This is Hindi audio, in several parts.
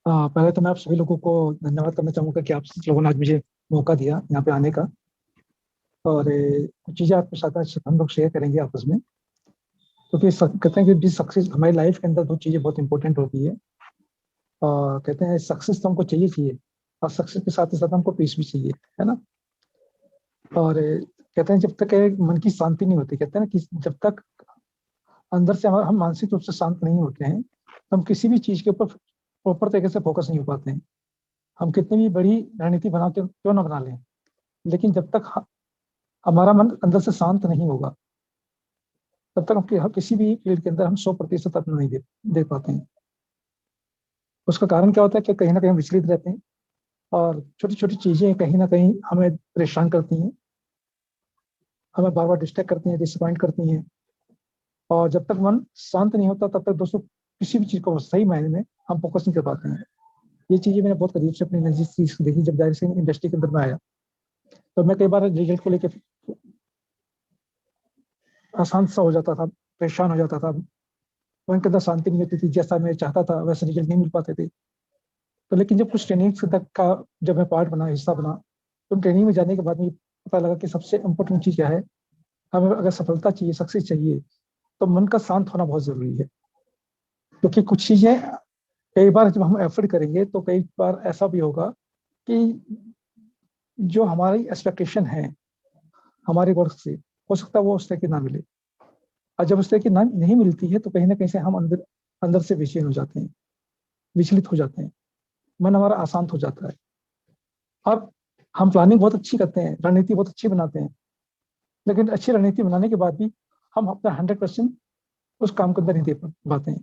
पहले तो मैं आप सभी लोगों को धन्यवाद करना चाहूँगा कि आप लोगों ने आज मुझे मौका दिया यहाँ पे आने का। और कुछ चीज़ें आपके साथ आज हम लोग शेयर करेंगे आपस में, क्योंकि कहते हैं कि जिस सक्सेस हमारी लाइफ के अंदर दो चीज़ें बहुत इंपॉर्टेंट होती है। कहते हैं सक्सेस तो हमको चाहिए और सक्सेस के साथ ही साथ हमको पीस भी चाहिए, है ना। और कहते हैं जब तक मन की शांति नहीं होती, कहते हैं ना कि जब तक अंदर से हम मानसिक रूप से शांत नहीं होते हैं, तो हम किसी भी चीज़ के ऊपर प्रॉपर तरीके से फोकस नहीं हो पाते हैं। हम कितनी भी बड़ी रणनीति बना के क्यों ना बना लें, लेकिन जब तक हमारा मन अंदर से शांत नहीं होगा, तब तक हम किसी भी फील्ड के अंदर हम 100% अपना नहीं दे पाते हैं। उसका कारण क्या होता है कि कहीं ना कहीं हम विचलित रहते हैं और छोटी छोटी चीजें कहीं ना कहीं हमें परेशान करती हैं, हमें बार बार डिस्ट्रैक्ट करती हैं, डिसअपॉइंट करती हैं। और जब तक मन शांत नहीं होता, तब तक दोस्तों किसी भी चीज को सही मायने में हम फोकस नहीं कर पाते हैं। ये चीजें मैंने बहुत करीब से अपनी नजदीक चीज देखी जब जाहिर से इंडस्ट्री के अंदर में आया। तो मैं कई बार रिजल्ट को लेकर अशांत सा हो जाता था, परेशान हो जाता था। मन के अंदर शांति नहीं होती थी, जैसा मैं चाहता था वैसे रिजल्ट नहीं मिल पाते थे। तो लेकिन जब कुछ ट्रेनिंग तक का जब मैं पार्ट बना, हिस्सा बना, तो ट्रेनिंग में जाने के बाद मुझे पता लगा कि सबसे इम्पोर्टेंट चीज़ क्या है। हमें अगर सफलता चाहिए, सक्सेस चाहिए, तो मन का शांत होना बहुत जरूरी है। क्योंकि कुछ चीजें कई बार जब हम एफर्ट करेंगे तो कई बार ऐसा भी होगा कि जो हमारी एक्सपेक्टेशन है हमारे वर्क से, हो सकता है वो उस तरह की ना मिले। और जब उस तरह की ना नहीं मिलती है, तो कहीं ना कहीं से हम अंदर अंदर से बेचैन हो जाते हैं, विचलित हो जाते हैं, मन हमारा अशांत हो जाता है। और हम प्लानिंग बहुत अच्छी करते हैं, रणनीति बहुत अच्छी बनाते हैं, लेकिन अच्छी रणनीति बनाने के बाद भी हम अपना 100% उस काम के अंदर नहीं दे पाते हैं।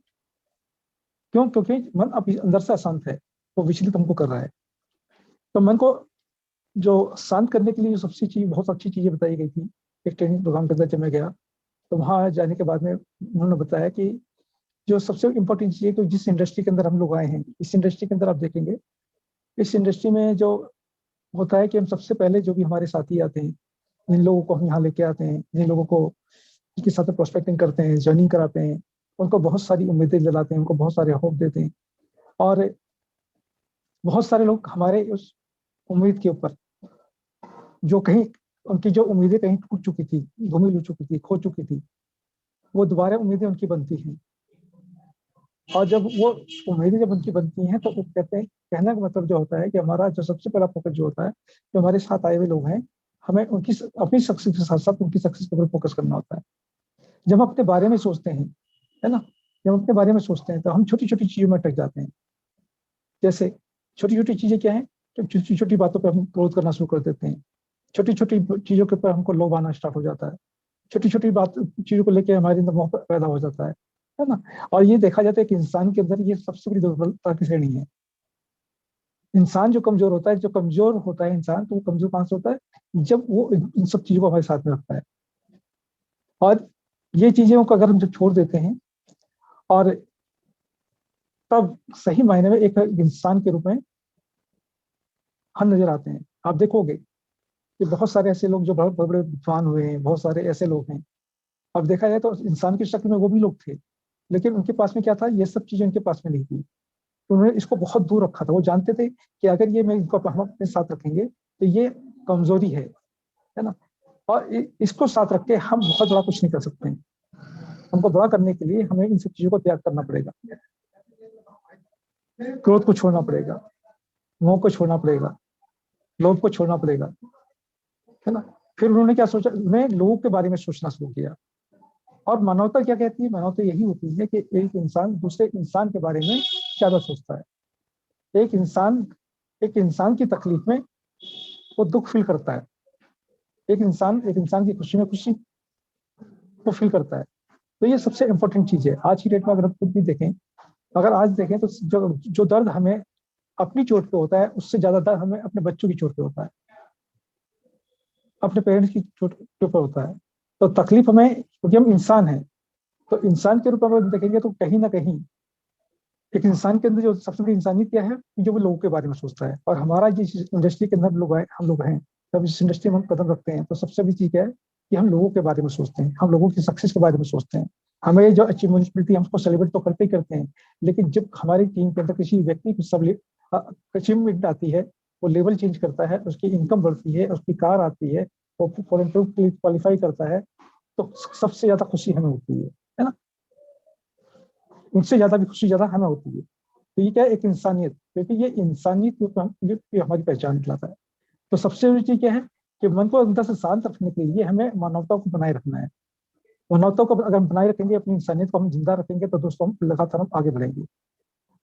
क्यों? क्योंकि मन अभी अंदर से अशांत है, वो विचलित हमको कर रहा है। तो मन को जो शांत करने के लिए जो सबसे चीज बहुत अच्छी चीजें बताई गई थी एक ट्रेनिंग प्रोग्राम के अंदर जब मैं गया, तो वहां जाने के बाद में उन्होंने बताया कि जो सबसे इम्पोर्टेंट चीज है कि जिस इंडस्ट्री के अंदर हम लोग आए हैं, इस इंडस्ट्री के अंदर आप देखेंगे, इस इंडस्ट्री में जो होता है कि हम सबसे पहले जो भी हमारे साथी आते हैं, जिन लोगों को हम यहाँ लेके आते हैं, जिन लोगों को के साथ प्रोस्पेक्टिंग करते हैं, जर्निंग कराते हैं, उनको बहुत सारी उम्मीदें दिलाते हैं, उनको बहुत सारे होप देते हैं। और बहुत सारे लोग हमारे उस उम्मीद के ऊपर, जो कहीं उनकी जो उम्मीदें कहीं टूट चुकी थी, धूमिल हो चुकी थी, खो चुकी थी, वो दोबारा उम्मीदें उनकी बनती हैं। और जब वो उम्मीदें जब उनकी बनती हैं, तो वो कहते हैं, कहने का मतलब जो होता है कि हमारा जो सबसे पहला फोकस जो होता है, जो हमारे साथ आए हुए लोग हैं, हमें उनकी अपनी सक्सेस के साथ साथ उनकी सक्सेस के ऊपर फोकस करना होता है। जब हम अपने बारे में सोचते हैं, है ना, जब हम अपने बारे में सोचते हैं तो हम छोटी छोटी चीजों में अटक जाते हैं। जैसे छोटी छोटी चीजें क्या है, तो छोटी छोटी बातों पर हम क्रोध करना शुरू कर देते हैं। छोटी छोटी चीजों के ऊपर हमको लोभ आना स्टार्ट हो जाता है। छोटी छोटी बात चीजों को लेकर हमारे अंदर मोह पैदा हो जाता है ना। और ये देखा जाता है कि इंसान के अंदर ये सबसे बड़ी दुर्बलता की श्रेणी है। इंसान जो कमजोर होता है, जो कमजोर होता है इंसान, तो वो कमजोर कहां से होता है, जब वो इन सब चीजों को हमारे साथ में रखता है। और ये चीजों को अगर हम जब छोड़ देते हैं, और तब सही मायने में एक इंसान के रूप में हम नजर आते हैं। आप देखोगे कि बहुत सारे ऐसे लोग जो बहुत बड़े बड़े विद्वान हुए हैं, बहुत सारे ऐसे लोग हैं। अब देखा जाए तो इंसान की शक्ल में वो भी लोग थे, लेकिन उनके पास में क्या था, ये सब चीजें उनके पास में नहीं थी। तो उन्होंने इसको बहुत दूर रखा था। वो जानते थे कि अगर ये मैं इनको हम अपने साथ रखेंगे तो ये कमजोरी है ना। और इसको साथ रख के हम बहुत बड़ा कुछ नहीं कर सकते हैं। हमको बड़ा करने के लिए हमें इन सब चीजों को त्याग करना पड़ेगा। क्रोध को छोड़ना पड़ेगा, मोह को छोड़ना पड़ेगा, लोभ को छोड़ना पड़ेगा, है ना। फिर उन्होंने क्या सोचा, उन्होंने लोगों के बारे में सोचना शुरू किया। और मानवता क्या कहती है, मानवता यही होती है कि एक इंसान दूसरे इंसान के बारे में ज्यादा सोचता है। एक इंसान एक इंसान की तकलीफ में वो दुख फील करता है। एक इंसान की खुशी में खुशी वो फील करता है। तो ये सबसे इंपॉर्टेंट चीज है आज की डेट में। अगर हम खुद भी देखें, अगर आज देखें, तो जो दर्द हमें अपनी चोट पे होता है, उससे ज्यादा दर्द हमें अपने बच्चों की चोट पे होता है, अपने पेरेंट्स की चोट के ऊपर होता है। तो तकलीफ हमें, क्योंकि हम इंसान हैं, तो इंसान के रूप में अगर देखेंगे तो कहीं ना कहीं एक इंसान के अंदर जो सबसे बड़ी इंसानियत क्या है, जो वो लोगों के बारे में सोचता है। और हमारा जिस इंडस्ट्री के अंदर लोग आए, हम लोग हैं, जब इस इंडस्ट्री में हम कदम रखते हैं, तो सबसे बड़ी चीज क्या है कि हम लोगों के बारे में सोचते हैं, हम लोगों की सक्सेस के बारे में सोचते हैं, हमें जो अचीवमेंट मिलती है हम उसको सेलिब्रेट तो करते ही करते हैं, लेकिन जब हमारी टीम के अंदर किसी व्यक्ति की अचीवमेंट आती है, वो लेवल चेंज करता है, उसकी इनकम बढ़ती है, उसकी कार आती है, वो फॉर इंटरव्यू के लिए क्वालिफाई करता है, तो सबसे ज्यादा खुशी हमें होती है ना। उनसे ज्यादा भी खुशी ज्यादा हमें होती है। तो ये क्या है, एक इंसानियत, क्योंकि ये इंसानियत ये हमारी पहचान दिलाता है। तो सबसे बड़ी चीज क्या है कि मन को अंदर से शांत रखने के लिए हमें मानवता को बनाए रखना है। मानवता को अगर हम बनाए रखेंगे, अपनी इंसानियत को हम जिंदा रखेंगे, तो दोस्तों हम लगातार हम आगे बढ़ेंगे।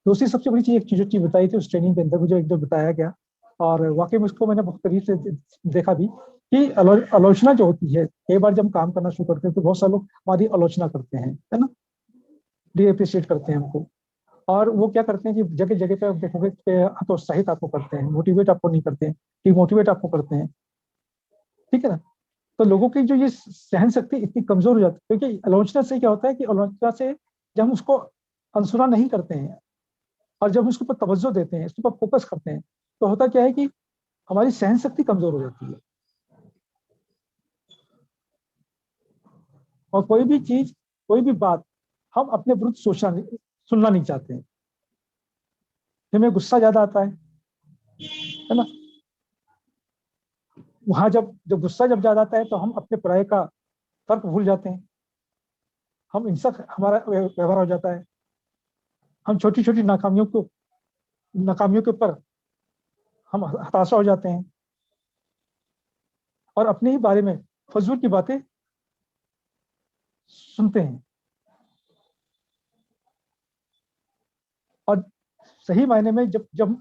दूसरी सबसे बड़ी चीज, एक चीज बताई थी उस ट्रेनिंग के अंदर, मुझे एक दो बताया गया, और वाकई में उसको मैंने बहुत करीब से देखा भी, कि आलोचना जो होती है, कई बार जब हम काम करना शुरू करते हैं तो बहुत सारे लोग हमारी आलोचना करते हैं, है ना, डी अप्रिशिएट करते हैं हमको। और वो क्या करते हैं कि जगह जगह पे आप देखोगे हतोत्साहित आपको करते हैं, मोटिवेट आपको नहीं करते हैं, डिमोटिवेट आपको करते हैं, ठीक है ना। तो लोगों की जो ये सहन शक्ति इतनी कमजोर हो जाती है, क्योंकि आलोचना से क्या होता है कि आलोचना से जब हम उसको अनसुना नहीं करते हैं और जब उसके ऊपर तवज्जो देते हैं, इसके ऊपर फोकस करते हैं, तो होता क्या है कि हमारी सहन शक्ति कमजोर हो जाती है, और कोई भी चीज, कोई भी बात हम अपने विरुद्ध सुनना नहीं चाहते हैं। हमें गुस्सा ज्यादा आता है ना। वहां जब जब गुस्सा जब ज्यादा आता है तो हम अपने पराये का तर्क भूल जाते हैं, हम इंसान हमारा व्यवहार हो जाता है, हम छोटी छोटी नाकामियों के ऊपर हम हताशा हो जाते हैं, और अपने ही बारे में फजूल की बातें सुनते हैं। और सही मायने में जब जब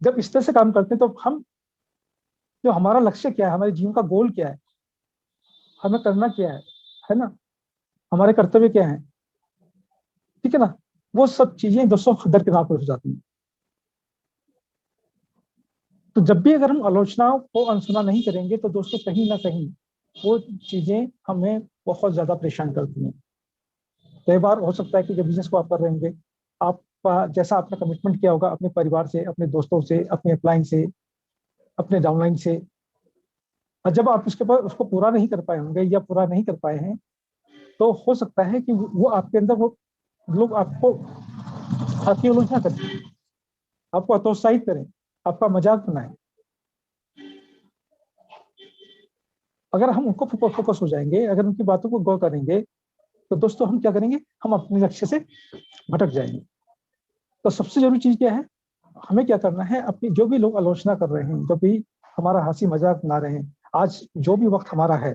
जब इस तरह से काम करते हैं, तो हम, जो हमारा लक्ष्य क्या है, हमारे जीवन का गोल क्या है, हमें करना क्या है ना, हमारे कर्तव्य क्या है, ठीक है ना, वो सब चीजें दोस्तों दरकिनार पर हो जाती हैं। तो जब भी अगर हम आलोचनाओं को अनसुना नहीं करेंगे, तो दोस्तों कहीं ना कहीं वो चीजें हमें बहुत ज्यादा परेशान करती हैं। कई बार हो सकता है कि जब बिजनेस को आप कर रहे होंगे, आप जैसा आपने कमिटमेंट किया होगा अपने परिवार से, अपने दोस्तों से, अपने अपलाइन से, अपने डाउनलाइन से, और जब आप उसके बाद उसको पूरा नहीं कर पाए होंगे या पूरा नहीं कर पाए हैं, तो हो सकता है कि वो आपके अंदर वो लोग आपको, आपकी आलोचना करें, आपको हतोत्साहित करें, आपका मजाक बनाए। अगर हम उनको फोकस हो जाएंगे, अगर उनकी बातों को गौर करेंगे, तो दोस्तों हम क्या करेंगे, हम अपने लक्ष्य से भटक जाएंगे। तो सबसे जरूरी चीज क्या है, हमें क्या करना है, अपनी जो भी लोग आलोचना कर रहे हैं, जो भी हमारा हंसी मजाक बना रहे हैं, आज जो भी वक्त हमारा है,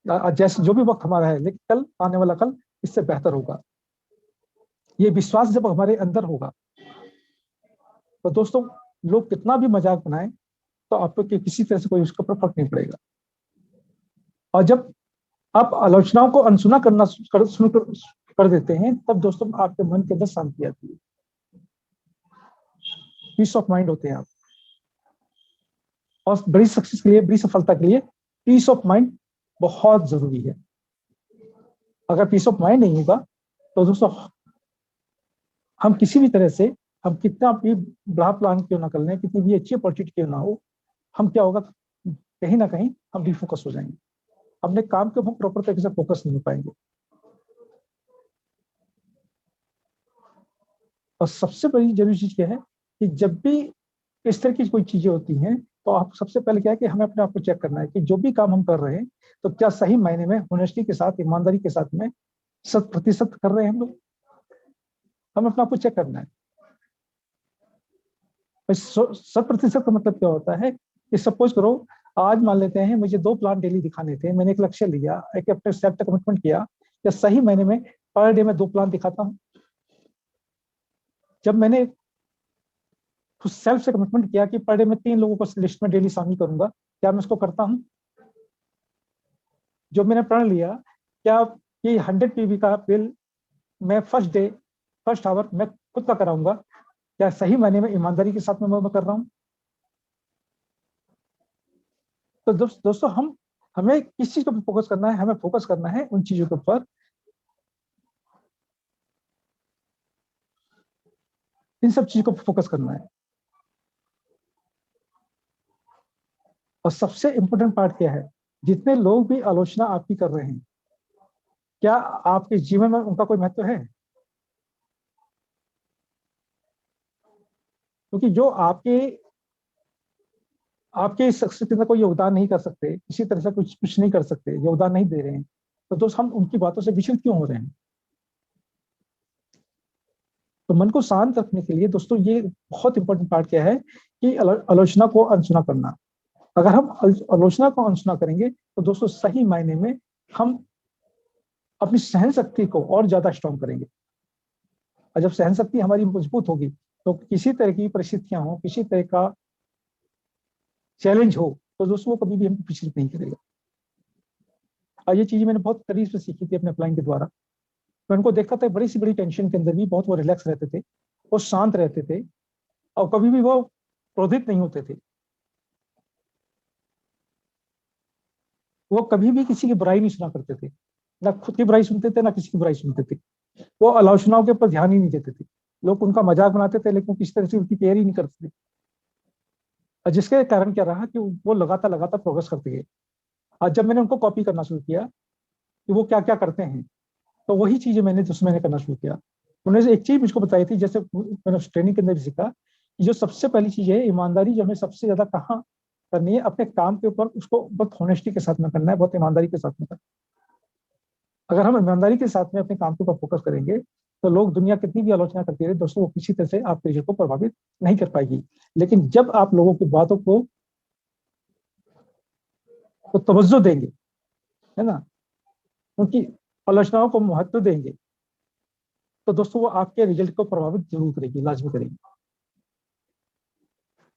जैसे जो भी वक्त हमारा है, लेकिन कल आने वाला कल इससे बेहतर होगा। ये विश्वास जब हमारे अंदर होगा, तो दोस्तों लोग कितना भी मजाक बनाए, तो आपको किसी तरह से कोई उसके ऊपर फर्क नहीं पड़ेगा। और जब आप आलोचनाओं को अनसुना करना कर देते हैं, तब दोस्तों आपके मन के अंदर शांति आती है, पीस ऑफ माइंड होते हैं आप। और बड़ी सक्सेस के लिए, बड़ी सफलता के लिए पीस ऑफ माइंड बहुत जरूरी है। अगर पीस ऑफ माइंड नहीं होगा, तो दोस्तों हम किसी भी तरह से, हम कितना भी बड़ा प्लान क्यों ना कर लें, कितनी भी अच्छी अपॉर्चुनिटी क्यों ना हो, हम क्या होगा, कहीं ना कहीं हम डिफोकस हो जाएंगे, अपने काम के ऊपर प्रॉपर तरीके से फोकस नहीं हो पाएंगे। और सबसे बड़ी जरूरी चीज क्या है कि जब भी इस तरह की कोई चीजें होती हैं, तो आप सबसे पहले क्या है कि हमें अपने आप को चेक करना है कि जो भी काम हम कर रहे हैं, तो क्या सही मायने में होनेस्टी के साथ, ईमानदारी के साथ में 100% कर रहे हैं हम लोग। हमें अपने आप को चेक करना है। 100% का मतलब क्या होता है कि सपोज करो, आज मान लेते हैं मुझे 2 प्लान डेली दिखाने थे, मैंने एक लक्ष्य लिया, एक अपने सेल्फ का कमिटमेंट किया, या सही मायने में पर डे में 2 प्लान दिखाता हूँ। जब मैंने सेल्फ से कमिटमेंट किया कि पर डे में 3 लोगों को लिस्ट में डेली शामिल करूंगा, क्या मैं उसको करता हूँ? जो मैंने प्रण लिया, क्या ये 100 PV का बिल मैं फर्स्ट आवर मैं खुद का कराऊंगा, क्या सही मायने में ईमानदारी के साथ में मैं कर रहा हूँ? तो दोस्तों हम, हमें किस चीज पर फोकस करना है, हमें फोकस करना है उन चीजों के ऊपर, इन सब चीजों को फोकस करना है। और सबसे इंपॉर्टेंट पार्ट क्या है, जितने लोग भी आलोचना आपकी कर रहे हैं, क्या आपके जीवन में उनका कोई महत्व है? क्योंकि जो आपके आपके इस शख्स के अंदर कोई योगदान नहीं कर सकते, किसी तरह से कुछ कुछ नहीं कर सकते, योगदान नहीं दे रहे हैं, तो दोस्त हम उनकी बातों से विचलित क्यों हो रहे हैं? तो मन को शांत रखने के लिए दोस्तों ये बहुत इंपॉर्टेंट पार्ट क्या है कि आलोचना को अनसुना करना। अगर हम आलोचना को अनसुना करेंगे तो दोस्तों सही मायने में हम अपनी सहन शक्ति को और ज्यादा स्ट्रॉन्ग करेंगे। और जब सहन शक्ति हमारी मजबूत होगी तो किसी तरह की परिस्थितियां हो, किसी तरह का चैलेंज हो, तो दोस्तों वो कभी भी हमको विचलित नहीं करेगा। और ये चीजें मैंने बहुत करीब से सीखी थी अपने अप्लाइंग के द्वारा। मैं उनको देखता था बड़ी सी बड़ी टेंशन के अंदर भी बहुत वो रिलैक्स रहते थे, वो शांत रहते थे, और कभी भी वो क्रोधित नहीं होते थे। वो कभी भी किसी की बुराई नहीं सुना करते थे, ना खुद की बुराई सुनते थे, ना किसी की बुराई सुनते थे। वो आलोचनाओं के ऊपर ध्यान ही नहीं देते थे। लोग उनका मजाक बनाते थे लेकिन किसी तरह से उनकी केयर ही नहीं करते थे। और जिसके कारण क्या रहा कि वो लगातार लगातार प्रोग्रेस करते गए। और जब मैंने उनको कॉपी करना शुरू किया कि वो क्या क्या करते हैं, तो वही चीजें मैंने मैंने करना शुरू किया। उन्होंने एक चीज मुझको बताई थी, जैसे मैंने उस ट्रेनिंग के अंदर भी सीखा कि जो सबसे पहली चीज है ईमानदारी, जो हमें सबसे ज्यादा कहाँ करनी है, अपने काम के ऊपर उसको बहुत होनेस्टी के साथ में करना है, बहुत ईमानदारी के साथ में करना है। अगर हम ईमानदारी के साथ में अपने काम के ऊपर फोकस करेंगे तो लोग दुनिया कितनी भी आलोचना करती रहे दोस्तों, वो किसी तरह से आपके रिजल्ट को प्रभावित नहीं कर पाएगी। लेकिन जब आप लोगों की बातों को तो तवज्जो देंगे, है ना, उनकी आलोचनाओं को महत्व देंगे, तो दोस्तों वो आपके रिजल्ट को प्रभावित जरूर करेगी, लाजमी करेगी।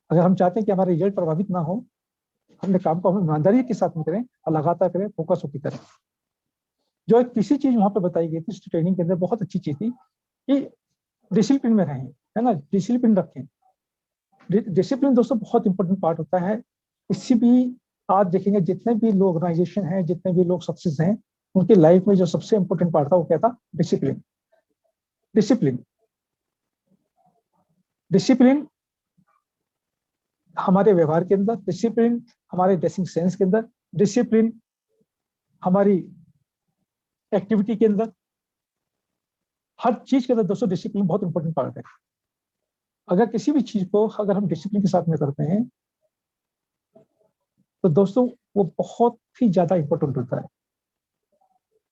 अगर हम चाहते हैं कि हमारा रिजल्ट प्रभावित ना हो, अपने काम को हम ईमानदारी के साथ में करें और लगातार करें, फोकस होकर करें। जो एक तीसरी चीज वहां पे बताई गई थी इस ट्रेनिंग के अंदर, बहुत अच्छी चीज थी कि डिसिप्लिन में रहें, है ना, डिसिप्लिन रखें। डिसिप्लिन दोस्तों बहुत इंपॉर्टेंट पार्ट होता है। किसी भी, आज देखेंगे जितने भी लोग ऑर्गेनाइजेशन हैं, जितने भी लोग सक्सेस हैं, उनकी लाइफ में जो सबसे इंपॉर्टेंट पार्ट था वो क्या था? डिसिप्लिन। डिसिप्लिन डिसिप्लिन हमारे व्यवहार के अंदर, डिसिप्लिन हमारे ड्रेसिंग सेंस के अंदर, डिसिप्लिन हमारी एक्टिविटी के अंदर, हर चीज के अंदर दोस्तों डिसिप्लिन बहुत इंपॉर्टेंट पार्ट है। अगर किसी भी चीज को अगर हम डिसिप्लिन के साथ में करते हैं तो दोस्तों वो बहुत ही ज्यादा इंपॉर्टेंट होता है।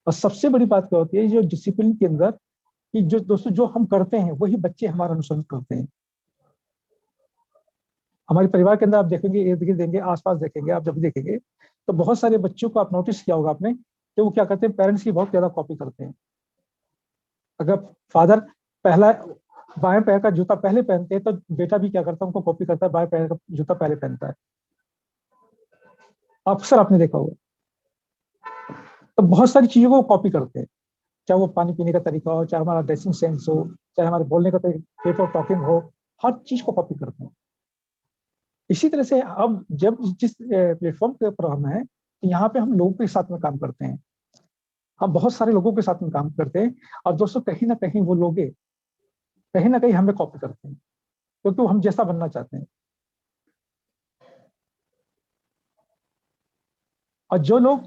और सबसे बड़ी बात क्या होती है, जो डिसिप्लिन के अंदर कि जो दोस्तों जो हम करते हैं वही बच्चे हमारा अनुसरण करते हैं। हमारे परिवार के अंदर आप देखेंगे, इर्द गिर्द देंगे, आसपास देखेंगे, आप जब भी देखेंगे तो बहुत सारे बच्चों को आप नोटिस किया होगा आपने कि वो क्या करते हैं, पेरेंट्स की बहुत ज्यादा कॉपी करते हैं। अगर फादर पहला बाएं पैर का जूता पहले पहनते हैं तो बेटा भी क्या करता है, उनको कॉपी करता है, बाएं पैर का जूता पहले पहनता है। अक्सर आपने देखा होगा। तो बहुत सारी चीजों को कॉपी करते हैं, चाहे वो पानी पीने का तरीका हो, चाहे हमारा ड्रेसिंग सेंस हो, चाहे हमारे बोलने का तरीका, वे ऑफ टॉकिंग हो, हर चीज को कॉपी करते हैं। इसी तरह से हम जब जिस प्लेटफॉर्म के ऊपर हम हैं, तो यहाँ पे हम लोगों के साथ में काम करते हैं, हम बहुत सारे लोगों के साथ में काम करते हैं। और दोस्तों कहीं ना कहीं वो लोग कहीं ना कहीं हमें कॉपी करते हैं, क्योंकि वो हम जैसा बनना चाहते हैं। और जो लोग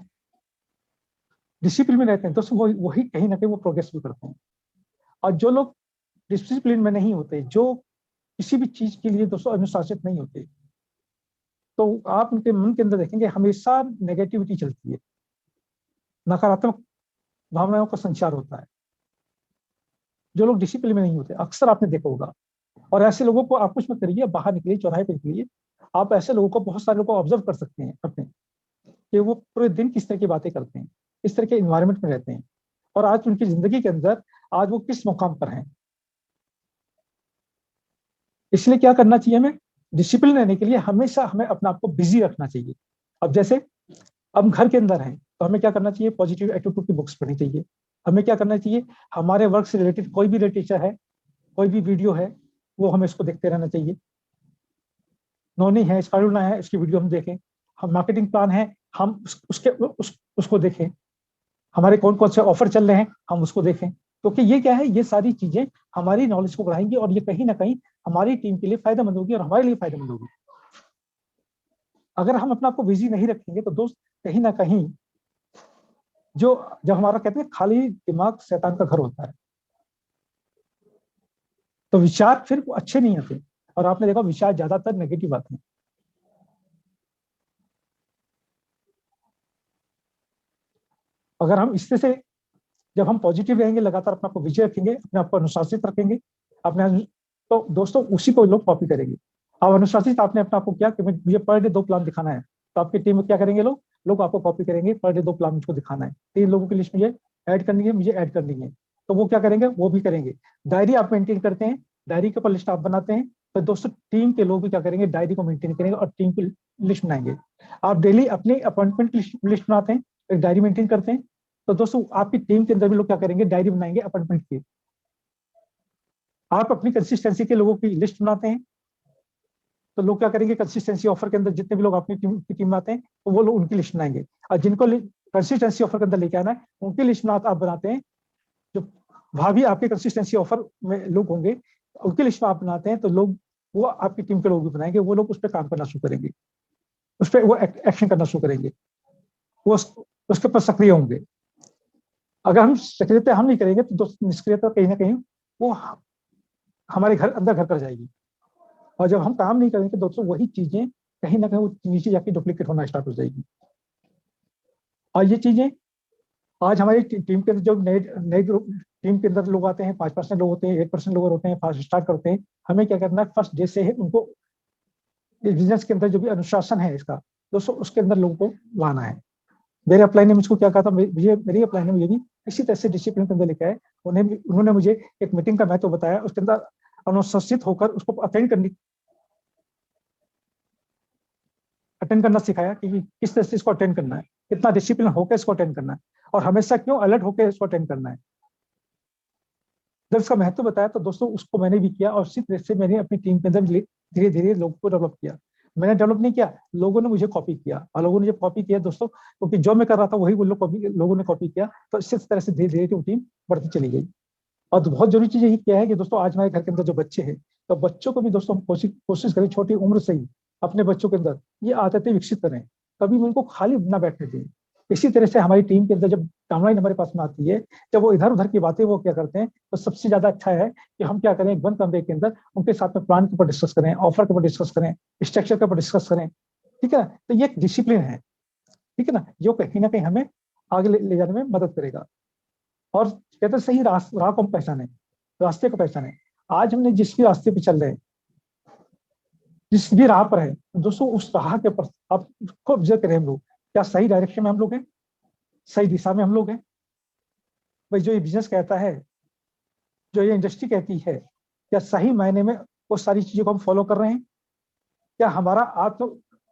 डिसिप्लिन में रहते हैं दोस्तों, वो वही कहीं ना कहीं वो प्रोग्रेस भी करते हैं। और जो लोग डिसिप्लिन में नहीं होते, जो किसी भी चीज के लिए दोस्तों अनुशासित नहीं होते, तो आप उनके मन के अंदर देखेंगे हमेशा नेगेटिविटी चलती है, नकारात्मक भावनाओं का संचार होता है। जो लोग डिसिप्लिन में नहीं होते, अक्सर आपने देखा होगा। और ऐसे लोगों को आप कुछ मत करिए, बाहर निकलिए, चौराहे पे निकलिए, आप ऐसे लोगों को, बहुत सारे लोगों को ऑब्जर्व कर सकते हैं अपने, कि वो पूरे दिन किस तरह की बातें करते हैं, किस तरह के इन्वायरमेंट में रहते हैं, और आज उनकी जिंदगी के अंदर आज वो किस मुकाम पर हैं। इसलिए क्या करना चाहिए हमें? डिसिप्लिन रहने के लिए हमेशा हमें अपने आप को बिजी रखना चाहिए। अब जैसे हम घर के अंदर हैं तो हमें क्या करना चाहिए? पॉजिटिव एटीट्यूड की बुक्स पढ़नी चाहिए। हमें क्या करना चाहिए? हमारे वर्क से रिलेटेड कोई भी लिटरेचर है, कोई भी वीडियो है, वो हमें इसको देखते रहना चाहिए। नोनी है, स्पारुलना है, उसकी वीडियो हम देखें। हम मार्केटिंग प्लान है, हम उसको देखें। हमारे कौन कौन से ऑफर चल रहे हैं, हम उसको देखें। क्योंकि ये क्या है, ये सारी चीजें हमारी नॉलेज को बढ़ाएंगी और ये कहीं ना कहीं हमारी टीम के लिए फायदेमंद होगी और हमारे लिए फायदेमंद होगी। अगर हम अपने आप को बिजी नहीं रखेंगे तो दोस्त कहीं ना कहीं जो जब हमारा कहते हैं खाली दिमाग शैतान का घर होता है, तो विचार फिर अच्छे नहीं आते। और आपने देखा विचार ज्यादातर नेगेटिव आते हैं। अगर हम इससे से जब हम पॉजिटिव रहेंगे, लगातार अपने आप को विजय रखेंगे, अपने आप को अनुशासित रखेंगे, अपने, तो दोस्तों उसी को लोग कॉपी करेंगे। अब अनुशासित आपने अपने आप को किया कि मुझे पर डे 2 प्लान दिखाना है, तो आपकी टीम में क्या करेंगे लोग, लोग आपको कॉपी करेंगे, पर डे 2 प्लान मुझको दिखाना है, 3 लोगों की लिस्ट मुझे ऐड करनी है, मुझे ऐड करनी है, तो वो क्या करेंगे, वो भी करेंगे। डायरी आप मेंटेन करते हैं, डायरी के ऊपर लिस्ट आप बनाते हैं, तो दोस्तों टीम के लोग भी क्या करेंगे, डायरी को मेंटेन करेंगे और टीम की लिस्ट बनाएंगे। आप डेली अपनी अपॉइंटमेंट लिस्ट बनाते हैं, एक डायरी मेंटेन करते हैं, तो दोस्तों आपकी टीम के अंदर भी लोग क्या करेंगे, डायरी बनाएंगे अपॉइंटमेंट की। आप अपनी कंसिस्टेंसी के लोगों की लिस्ट बनाते हैं, तो लोग क्या करेंगे, कंसिस्टेंसी ऑफर के अंदर जितने भी लोग अपनी टीम में आते हैं, तो वो लोग उनकी लिस्ट बनाएंगे। और जिनको कंसिस्टेंसी ऑफर के अंदर लेके आना है, उनकी लिस्ट आप बनाते हैं। जो भाभी आपके कंसिस्टेंसी ऑफर में लोग होंगे, उनकी लिस्ट आप बनाते हैं, तो लोग, वो आपकी टीम के लोग भी बनाएंगे, वो लोग उस पर काम करना शुरू करेंगे, उस पर वो एक्शन करना शुरू करेंगे, वो उसके ऊपर सक्रिय होंगे। अगर हम सक्रियता हम नहीं करेंगे, तो दोस्त निष्क्रियता कहीं ना कहीं वो हमारे अंदर घर कर जाएगी। और जब हम काम नहीं करेंगे, तो दोस्तों वही चीजें कहीं ना कहीं नीचे जाके डुप्लीकेट होना स्टार्ट हो जाएगी। और ये चीजें आज हमारी टीम के अंदर जो नए नए ग्रुप टीम के अंदर लोग आते हैं, 5% लोग होते हैं, 8% लोग होते हैं, फास्ट स्टार्ट करते हैं, हमें क्या करना है, फर्स्ट डे से है उनको बिजनेस के अंदर जो भी अनुशासन है इसका, दोस्तों उसके अंदर लोगों को लाना है। मेरे अपलाइन ने मुझको क्या कहा था, मुझे मेरी अपलाइन ने मुझे भी इसी तरह से डिसिप्लिन के अंदर लेके आए। उन्होंने मुझे एक मीटिंग का महत्व बताया, उसके अंदर अनुशासित होकर उसको अटेंड करना सिखाया कि किस तरह से इसको अटेंड करना है, कितना डिसिप्लिन होकर इसको अटेंड करना है, और हमेशा क्यों अलर्ट होकर इसको अटेंड करना है। जब इसका महत्व बताया, तो दोस्तों उसको मैंने भी किया, और इसी तरह से मैंने अपनी टीम के अंदर धीरे धीरे लोगों को डेवलप किया। मैंने डेवलप नहीं किया, लोगों ने मुझे कॉपी किया, और लोगों ने जब कॉपी किया दोस्तों, क्योंकि जो मैं कर रहा था वही वो लोगों ने कॉपी किया, तो इस तरह से धीरे धीरे वो टीम बढ़ती चली गई। और बहुत जरूरी चीज यही क्या है कि दोस्तों आज हमारे घर के अंदर जो बच्चे हैं, तो बच्चों को भी दोस्तों हम कोशिश करें छोटी उम्र से ही अपने बच्चों के अंदर ये आदतें विकसित करें, कभी भी उनको खाली ना बैठने दें। इसी तरह से हमारी टीम के अंदर जब टाइमलाइन हमारे पास में आती है, जब वो इधर उधर की बातें वो क्या करते हैं, तो सबसे ज्यादा अच्छा है कि हम क्या करें, एक बंद कमरे के अंदर उनके साथ में प्लान के ऊपर डिस्कस करें, ऑफर के ऊपर डिस्कस करें, स्ट्रक्चर के ऊपर डिस्कस करें। ठीक है ना, तो ये एक डिसिप्लिन है, ठीक है ना, जो कहीं ना कहीं हमें आगे ले जाने में मदद करेगा। और कहते हैं सही राह को हम पहचाने, रास्ते को पहचाने। आज हमने जिस भी रास्ते पे चल रहे हैं, जिस भी राह पर है, दोस्तों उस राह के ऊपर आप खूब ऑब्जर्व करें, हम लोग क्या सही डायरेक्शन में हम लोग हैं, सही दिशा में हम लोग हैं। भाई जो ये बिजनेस कहता है, जो ये इंडस्ट्री कहती है, क्या सही मायने में वो सारी चीजों को हम फॉलो कर रहे हैं? क्या हमारा आत्म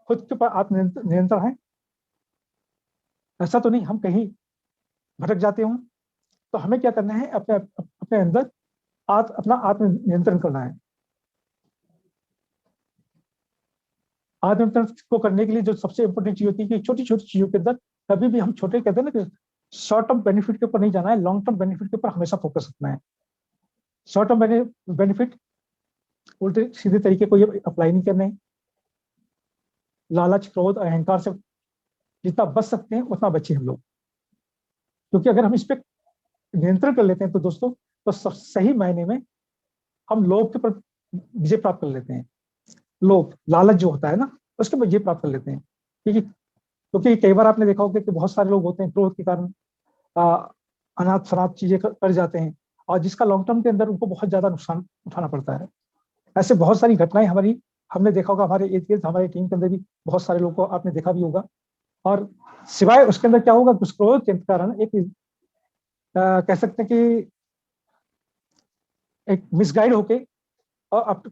खुद के ऊपर आत्म नियंत्रण है? ऐसा तो नहीं हम कहीं भटक जाते हूँ। तो हमें क्या करना है, अपने अपने अंदर अपना आत्म नियंत्रण करना है। आत्म नियंत्रण को करने के लिए जो सबसे इंपॉर्टेंट चीज होती है कि छोटी छोटी चीजों के अंदर कभी भी हम छोटे कहते हैं ना कि शॉर्ट टर्म बेनिफिट के ऊपर नहीं जाना है, लॉन्ग टर्म बेनिफिट के ऊपर हमेशा फोकस रखना है। शॉर्ट टर्म बेनिफिट उल्टे सीधे तरीके को ये अप्लाई नहीं करने, लालच क्रोध अहंकार से जितना बच सकते हैं उतना बचे हम लोग। क्योंकि अगर हम इस पर नियंत्रण कर लेते हैं, तो दोस्तों तो सही मायने में हम लोभ के ऊपर विजय प्राप्त कर लेते हैं। लोभ लालच जो होता है ना, उसके ऊपर विजय प्राप्त कर लेते हैं। क्योंकि कई बार आपने देखा होगा कि बहुत सारे लोग होते हैं क्रोध के कारण अनाथ शनाथ चीजें कर जाते हैं, और जिसका लॉन्ग टर्म के अंदर उनको बहुत ज्यादा नुकसान उठाना पड़ता है। ऐसे बहुत सारी घटनाएं हमने देखा होगा, हमारे इर्द गिर्द हमारी टीम के अंदर भी बहुत सारे लोगों को आपने देखा भी होगा। और सिवाय उसके अंदर क्या होगा, दुष्क्रोध के कारण एक कह सकते हैं कि एक मिसगाइड होके, और अब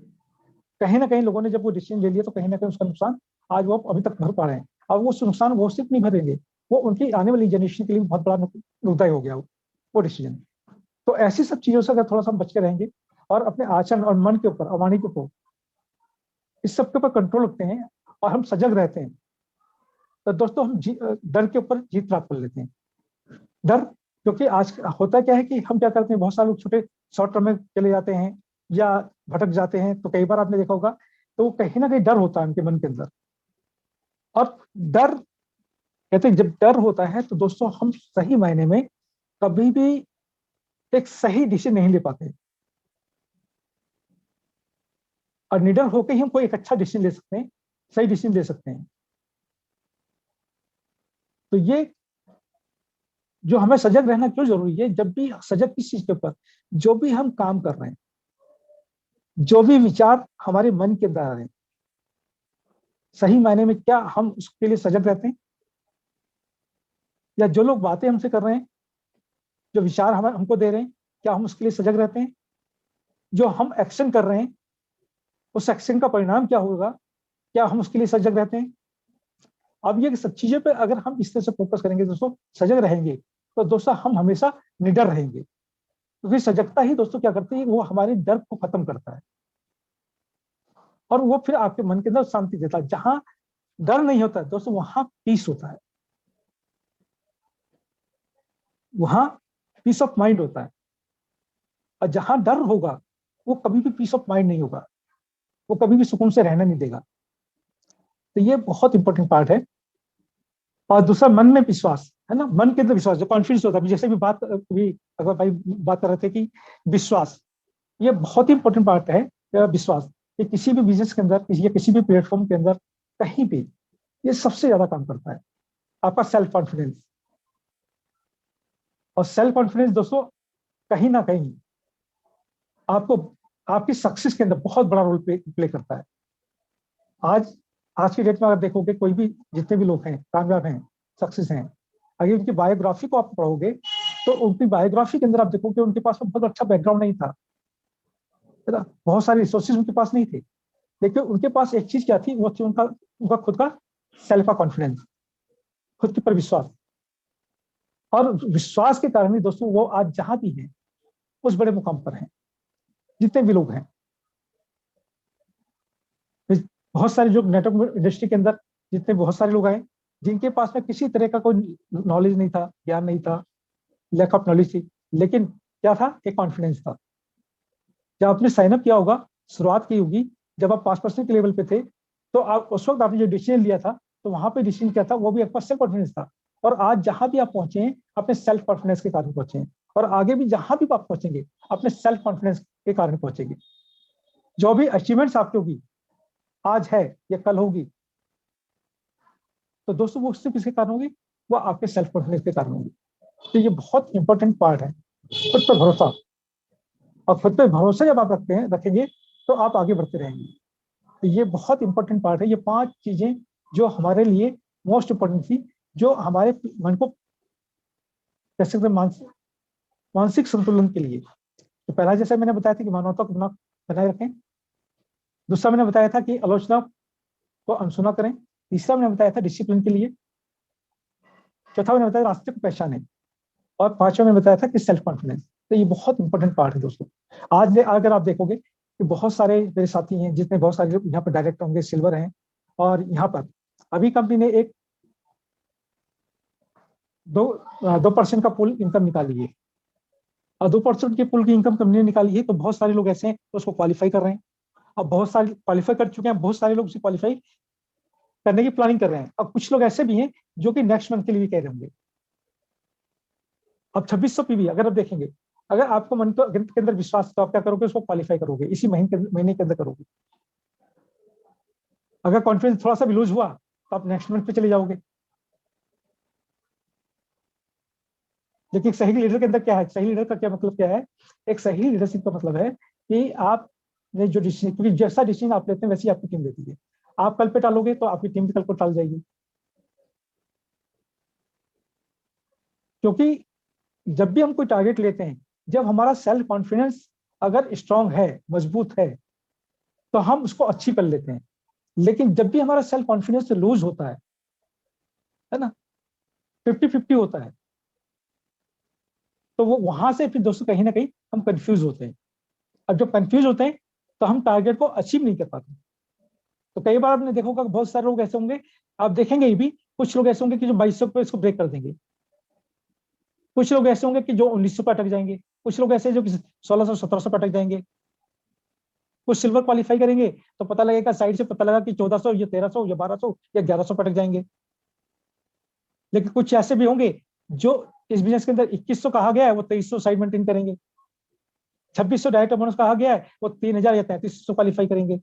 कहीं ना कहीं लोगों ने जब वो डिसीजन ले लिया, तो कहीं ना कहीं उसका नुकसान आज वो अभी तक भर पा रहे हैं। और वो नुकसान वो सिर्फ नहीं भरेंगे, वो उनकी आने वाली जनरेशन के लिए बहुत बड़ा नुकदायी हो गया वो डिसीजन। तो ऐसी सब चीजों से अगर थोड़ा सा हम बच के रहेंगे, और अपने आचरण और मन के ऊपर और वाणी के ऊपर इस सब के ऊपर कंट्रोल रखते हैं, और हम सजग रहते हैं, तो दोस्तों हम डर के ऊपर जीत प्राप्त कर लेते हैं। डर, क्योंकि आज होता क्या है कि हम क्या करते हैं, बहुत सारे लोग छोटे शॉर्ट टर्म में चले जाते हैं या भटक जाते हैं, तो कई बार आपने देखा होगा, तो कहीं ना कहीं डर होता है उनके मन के अंदर। और डर कहते हैं जब डर होता है तो दोस्तों हम सही मायने में कभी भी एक सही डिसीजन नहीं ले पाते, और निडर होकर ही हम कोई एक अच्छा डिसीजन ले सकते हैं, सही डिसीजन ले सकते हैं। तो ये जो हमें सजग रहना क्यों जरूरी है, जब भी सजग किस चीज के ऊपर, जो भी हम काम कर रहे हैं, जो भी विचार हमारे मन के अंदर आ रहे हैं, सही मायने में क्या हम उसके लिए सजग रहते हैं? या जो लोग बातें हमसे कर रहे हैं, जो विचार हम हमको दे रहे हैं, क्या हम उसके लिए सजग रहते हैं? जो हम एक्शन कर रहे हैं, उस एक्शन का परिणाम क्या होगा, क्या हम उसके लिए सजग रहते हैं? अब ये सब चीजों पे अगर हम इस तरह से फोकस करेंगे दोस्तों, सजग रहेंगे, तो दोस्तों हम हमेशा निडर रहेंगे, क्योंकि सजगता ही दोस्तों क्या करती है, वो हमारे डर को खत्म करता है, और वो फिर आपके मन के अंदर शांति देता है। जहां डर नहीं होता है दोस्तों, वहां पीस होता है, वहां पीस ऑफ माइंड होता है। और जहां डर होगा, वो कभी भी पीस ऑफ माइंड नहीं होगा, वो कभी भी सुकून से रहना नहीं देगा। तो ये बहुत इंपॉर्टेंट पार्ट है। और दूसरा, मन में विश्वास है ना, मन के अंदर विश्वास, जो कॉन्फिडेंस होता है, जैसे भी बात भी अगर भाई बात कर रहे थे कि विश्वास, ये बहुत ही इंपॉर्टेंट पार्ट है। विश्वास ये किसी भी बिजनेस के अंदर, या किसी भी प्लेटफॉर्म के अंदर, कहीं भी ये सबसे ज्यादा काम करता है, आपका सेल्फ कॉन्फिडेंस। और सेल्फ कॉन्फिडेंस दोस्तों कहीं ना कहीं आपको आपकी सक्सेस के अंदर बहुत बड़ा रोल प्ले करता है। आज आज की डेट में अगर देखोगे, कोई भी जितने भी लोग हैं कामयाब हैं, सक्सेस हैं, अगर उनकी बायोग्राफी को आप पढ़ोगे, तो उनकी बायोग्राफी के अंदर आप देखोगे उनके पास में बहुत अच्छा बैकग्राउंड नहीं था, है ना, बहुत सारे रिसोर्सेज उनके पास नहीं थे, लेकिन उनके पास एक चीज क्या थी, वो थी उनका उनका खुद का सेल्फ का कॉन्फिडेंस, खुद के ऊपर विश्वास। और विश्वास के कारण ही दोस्तों वो आज जहां भी हैं, उस बड़े मुकाम पर हैं, जितने भी लोग हैं। बहुत सारे जो नेटवर्क इंडस्ट्री के अंदर जितने बहुत सारे लोग आए, जिनके पास में किसी तरह का कोई नॉलेज नहीं था, ज्ञान नहीं था, लैक ऑफ नॉलेज थी, लेकिन क्या था, एक कॉन्फिडेंस था। जब आपने साइन अप किया होगा, शुरुआत की होगी, जब आप 5% के लेवल पे थे, तो आप उस वक्त आपने जो डिसीजन लिया था, तो वहां पे डिसीजन क्या था, वो भी आपके पास सेल्फ कॉन्फिडेंस था। और आज जहां भी आप पहुंचे हैं, अपने सेल्फ कॉन्फिडेंस के कारण पहुंचे हैं, और आगे भी जहां भी आप पहुंचेंगे, अपने सेल्फ कॉन्फिडेंस के कारण पहुंचेंगे। जो भी अचीवमेंट्स आपकी होगी, आज है या कल होगी, तो दोस्तों वो सिर्फ किसके कारण होगी, वो आपके सेल्फ कॉन्फिडेंस के कारण होगी। तो ये बहुत इंपॉर्टेंट पार्ट है, खुद पर भरोसा। और खुद पे भरोसा जब आप रखेंगे, तो आप आगे बढ़ते रहेंगे। तो ये बहुत इंपॉर्टेंट पार्ट है, ये 5 चीजें जो हमारे लिए मोस्ट इंपॉर्टेंट थी, जो हमारे मन को कह सकते मानसिक मानसिक संतुलन के लिए। तो पहला जैसे मैंने बताया था कि मानवता को बनाए रखें। दूसरा मैंने बताया था कि आलोचना को अनसुना करें। तीसरा मैंने बताया था डिसिप्लिन के लिए। चौथा मैंने बताया रास्ते को पहचानें। और पांचवा मैंने बताया था कि सेल्फ कॉन्फिडेंस। तो ये बहुत इंपॉर्टेंट पार्ट है दोस्तों। आज अगर आप देखोगे कि बहुत सारे मेरे साथी हैं, जितने बहुत सारे लोग यहाँ पर डायरेक्टर होंगे, सिल्वर हैं, और यहाँ पर अभी कंपनी ने एक 2% का पुल इनकम निकाली है, और 2% के पुल की इनकम कंपनी ने निकाली है, तो बहुत सारे लोग ऐसे हैं तो उसको क्वालिफाई कर रहे हैं। अब बहुत सारे क्वालिफाई कर चुके हैं, बहुत सारे लोग उसे क्वालिफाई करने की प्लानिंग कर रहे हैं। अब कुछ लोग ऐसे भी हैं जो कि नेक्स्ट मंथ के लिए भी कह रहे होंगे। अब 2600 पीवी अगर आप देखेंगे, अगर आपको मन तो गणित के अंदर विश्वास, तो आप क्या करोगे, उसको क्वालिफाई करोगे, इसी महीने के अंदर करोगे। अगर कॉन्फिडेंस थोड़ा सा भी लूज हुआ, तो आप नेक्स्ट मंथ पे चले जाओगे। लेकिन सही लीडर के अंदर क्या है, सही लीडर का क्या मतलब क्या है, एक सही लीडरशिप का मतलब है कि आपने जो डिसीजन, क्योंकि जैसा डिसीजन आप लेते हैं वैसी आपकी टीम लेती है। आप कल पे टालोगे तो आपकी टीम भी कल को टाल जाएगी। क्योंकि जब भी हम कोई टारगेट लेते हैं, जब हमारा सेल्फ कॉन्फिडेंस अगर स्ट्रांग है, मजबूत है, तो हम उसको अच्छी कर लेते हैं। लेकिन जब भी हमारा सेल्फ कॉन्फिडेंस लूज होता है ना, 50-50 होता है, तो वो वहां से फिर दोस्तों कहीं ना कहीं हम कंफ्यूज होते हैं। अब जब कंफ्यूज होते हैं, तो हम टारगेट को अचीव नहीं कर पाते। तो कई बार आपने देखा होगा, बहुत सारे लोग ऐसे होंगे, आप देखेंगे ये भी, कुछ लोग ऐसे होंगे कि जो 2200 पे इसको ब्रेक कर देंगे। कुछ लोग ऐसे होंगे कि जो 1900 पे अटक जाएंगे। कुछ लोग ऐसे जो कि 1600-1700 पे अटक जाएंगे। कुछ सिल्वर क्वालिफाई करेंगे, तो पता लगेगा, साइड से पता लगा कि 1400 या 1300 या 1200 या 1100 पे अटक जाएंगे। लेकिन कुछ ऐसे भी होंगे जो इस बिजनेस के अंदर 2100 कहा गया है वो 2300 साइड मेंटेन करेंगे, 2600 डायरेक्टर बोनस कहा गया है वो 3000 या 3300 क्वालिफाई करेंगे।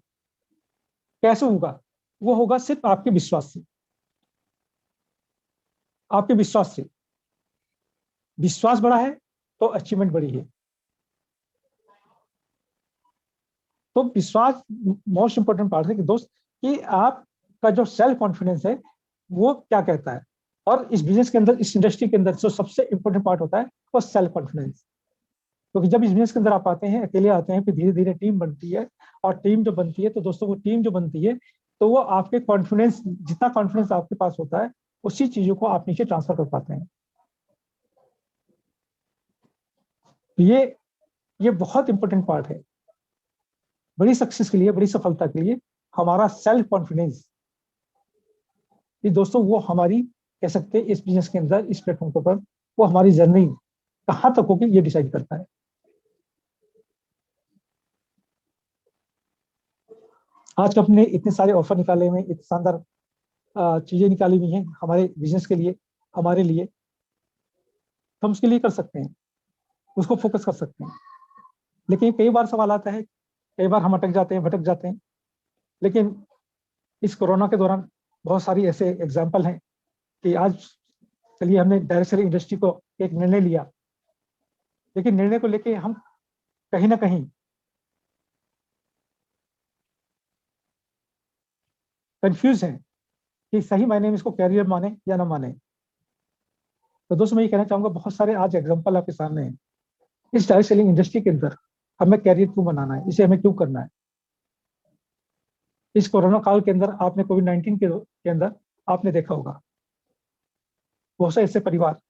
कैसे होगा? वो होगा सिर्फ आपके विश्वास से, आपके विश्वास से। विश्वास बड़ा है तो अचीवमेंट बड़ी है। तो विश्वास मोस्ट इंपोर्टेंट पार्ट है कि दोस्त, कि आपका जो सेल्फ कॉन्फिडेंस है वो क्या कहता है। और इस बिजनेस के अंदर, इस इंडस्ट्री के अंदर जो सबसे इंपॉर्टेंट पार्ट होता है वो सेल्फ कॉन्फिडेंस। क्योंकि जब इस बिजनेस के अंदर आप आते हैं, अकेले आते हैं, फिर धीरे धीरे टीम बनती है, और टीम जो बनती है तो दोस्तों वो टीम जो बनती है तो वो आपके कॉन्फिडेंस, जितना कॉन्फिडेंस आपके पास होता है उसी चीजों को आप नीचे ट्रांसफर कर पाते हैं। ये बहुत इंपॉर्टेंट पार्ट है बड़ी सक्सेस के लिए, बड़ी सफलता के लिए। हमारा सेल्फ कॉन्फिडेंस, ये दोस्तों वो हमारी, कह सकते हैं इस बिजनेस के अंदर, इस प्लेटफॉर्म के ऊपर, वो हमारी जर्नी कहाँ तक होगी ये डिसाइड करता है। आज अपने इतने सारे ऑफर निकाले हुए हैं, इतने शानदार चीजें निकाली हुई हैं हमारे बिजनेस के लिए, हमारे लिए, तो हम उसके लिए कर सकते हैं, उसको फोकस कर सकते हैं। लेकिन कई बार सवाल आता है, कई बार हम अटक जाते हैं, भटक जाते हैं। लेकिन इस कोरोना के दौरान बहुत सारी ऐसे एग्जाम्पल हैं कि आज चलिए हमने डायरेक्ट सेलिंग इंडस्ट्री को एक निर्णय लिया, लेकिन निर्णय को लेके हम कहीं ना कहीं कंफ्यूज हैं कि सही मायने में इसको कैरियर माने या ना माने। तो दोस्तों मैं ये कहना चाहूंगा, बहुत सारे आज एग्जाम्पल आपके सामने हैं। इस डायरेक्ट सेलिंग इंडस्ट्री के अंदर हमें कैरियर क्यों बनाना है, इसे हमें क्यों करना है। इस कोरोना काल के अंदर आपने कोविड-19 के अंदर आपने देखा होगा, बहुत से ऐसे परिवार,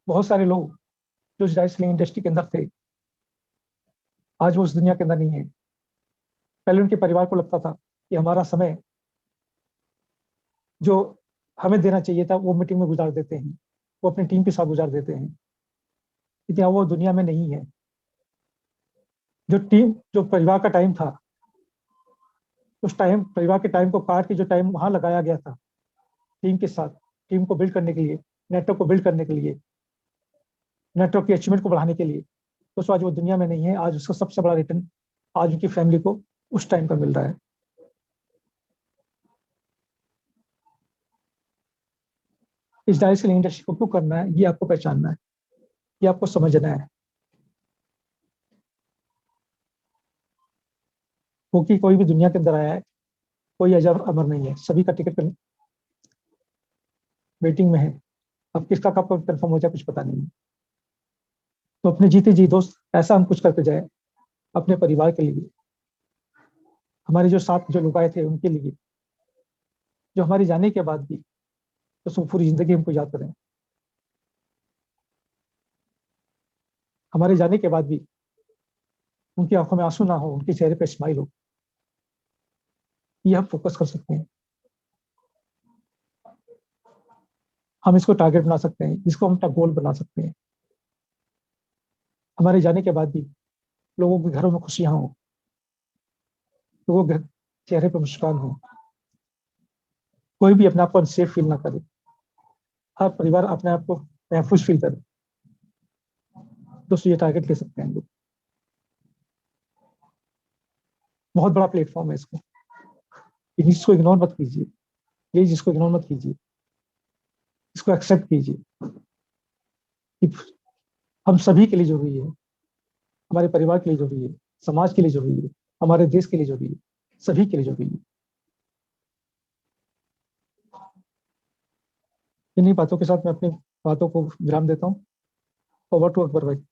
बहुत सारे लोग जो इस डायरेक्ट सेलिंग इंडस्ट्री के अंदर थे, आज वो उस दुनिया के अंदर नहीं है। पहले उनके परिवार को लगता था कि हमारा समय जो हमें देना चाहिए था वो मीटिंग में गुजार देते हैं, वो अपनी टीम के साथ गुजार देते हैं, लेकिन वो दुनिया में नहीं है। जो परिवार का टाइम था, उस टाइम, परिवार के टाइम को काट के जो टाइम वहां लगाया गया था टीम के साथ, टीम को बिल्ड करने के लिए, नेटवर्क को बिल्ड करने के लिए, नेटवर्क की अचीवमेंट को बढ़ाने के लिए, तो आज वो दुनिया में नहीं है। आज उसका सबसे बड़ा रिटर्न आज उनकी फैमिली को उस टाइम पर मिल रहा है। इस डायरेक्ट सेलिंग इंडस्ट्री को क्यों करना है, ये आपको पहचानना है, ये आपको समझना है। क्योंकि कोई भी दुनिया के अंदर आया है, कोई अजर अमर नहीं है, सभी का टिकट वेटिंग में है। अब किसका कब कंफर्म हो जाए कुछ पता नहीं है। तो अपने जीते जी दोस्त ऐसा हम कुछ करके जाए अपने परिवार के लिए, हमारे जो साथ जो लोग आए थे उनके लिए, जो हमारे जाने के बाद भी तो पूरी जिंदगी हमको याद करें, हमारे जाने के बाद भी उनकी आंखों में आंसू ना हो, उनके चेहरे पे स्माइल हो। ये हम फोकस कर सकते हैं, हम इसको टारगेट बना सकते हैं, इसको हम अपना गोल बना सकते हैं। हमारे जाने के बाद भी लोगों के घरों में खुशियां हो, लोगों के चेहरे पर मुस्कान हो, कोई भी अपने आप को अनसेफ फील ना करे, हर परिवार अपने आप को महफूज फील करे। दोस्तों ये टारगेट ले सकते हैं हम लोग। बहुत बड़ा प्लेटफॉर्म है इसको, इसको इग्नोर मत कीजिए, प्लीज इसको इग्नोर मत कीजिए, इसको एक्सेप्ट कीजिए कि हम सभी के लिए जरूरी है, हमारे परिवार के लिए जरूरी है, समाज के लिए जरूरी है, हमारे देश के लिए जरूरी है, सभी के लिए जरूरी है। इन्हीं बातों के साथ मैं अपनी बातों को विराम देता हूँ। ओवर टू अकबर भाई।